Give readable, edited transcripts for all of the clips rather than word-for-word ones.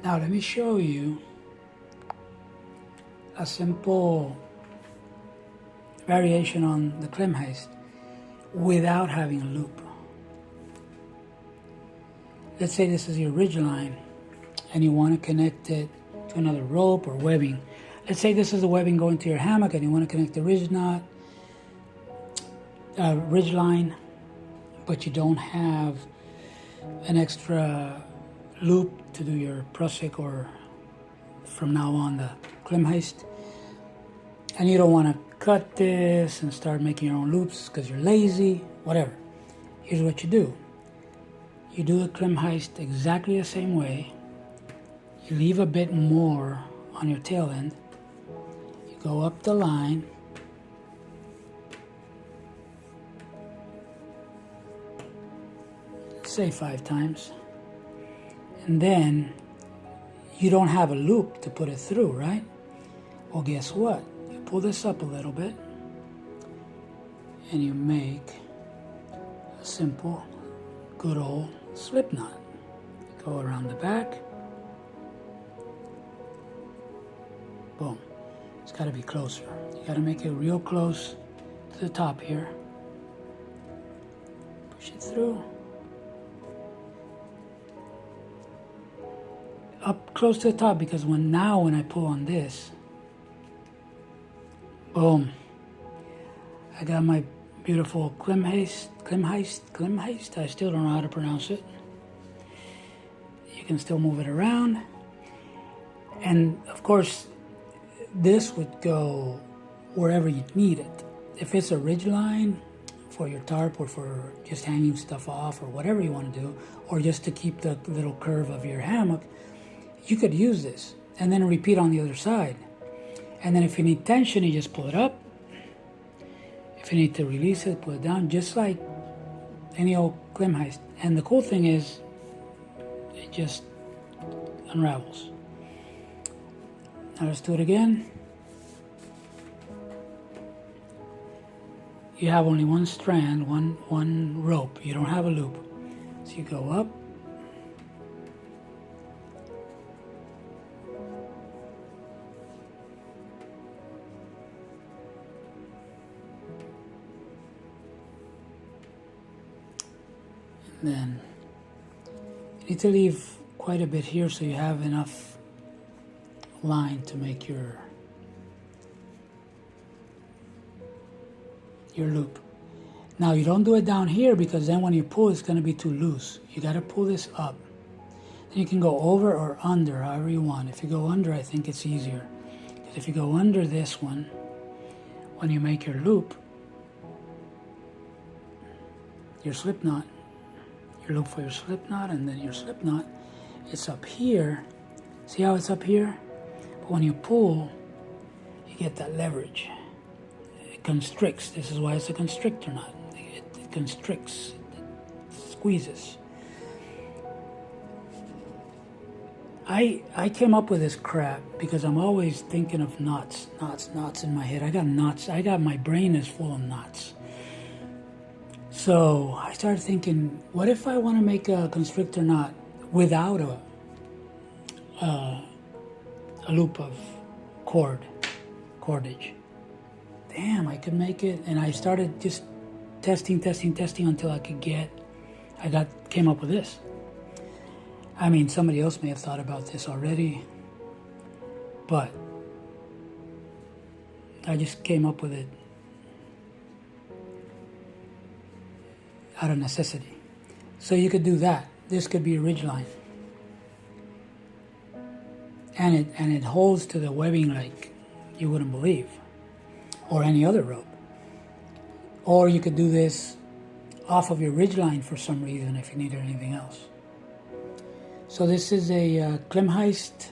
Now let me show you a simple variation on the Klemheist without having a loop. Let's say this is your ridge line and you want to connect it to another rope or webbing. Let's say this is the webbing going to your hammock and you want to connect the ridge line, but you don't have an extra loop to do your prusik or from now on the Klemheist, and you don't want to cut this and start making your own loops because you're lazy, whatever. Here's what you do. You do the Klemheist exactly the same way. You leave a bit more on your tail end. You go up the line. Say 5 times. And then you don't have a loop to put it through, right? Well, guess what? You pull this up a little bit and you make a simple, good old slip knot. Go around the back. Boom. It's got to be closer. You got to make it real close to the top here. Push it through. Up close to the top, because when I pull on this, boom, I got my beautiful Klemheist, I still don't know how to pronounce it. You can still move it around. And of course, this would go wherever you need it. If it's a ridge line for your tarp or for just hanging stuff off or whatever you want to do, or just to keep the little curve of your hammock, you could use this and then repeat on the other side. And then if you need tension, you just pull it up. If you need to release it, pull it down, just like any old Klemheist. And the cool thing is, it just unravels. Now let's do it again. You have only one strand, one rope. You don't have a loop. So you go up. Then you need to leave quite a bit here so you have enough line to make your loop. Now you don't do it down here because then when you pull it's going to be too loose. You got to pull this up. Then you can go over or under, however you want. If you go under, I think it's easier. Because if you go under this one, when you make your loop, your slip knot, your loop for your slip knot, and then your slip knot, it's up here. See how it's up here? But when you pull, you get that leverage. It constricts. This is why it's a constrictor knot. It constricts, it squeezes. I came up with this crap because I'm always thinking of knots in my head. I got knots. My brain is full of knots. So I started thinking, what if I want to make a constrictor knot without a loop of cordage? Damn, I could make it. And I started just testing until I came up with this. I mean, somebody else may have thought about this already, but I just came up with it out of necessity. So you could do that. This could be a ridge line. And it holds to the webbing like you wouldn't believe. Or any other rope. Or you could do this off of your ridge line for some reason if you needed anything else. So this is a Klemheist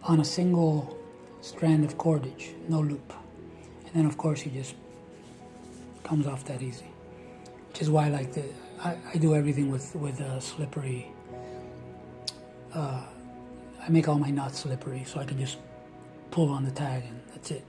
on a single strand of cordage, no loop. And then of course it just comes off that easy. Which is why I do everything with slippery. I make all my knots slippery so I can just pull on the tag and that's it.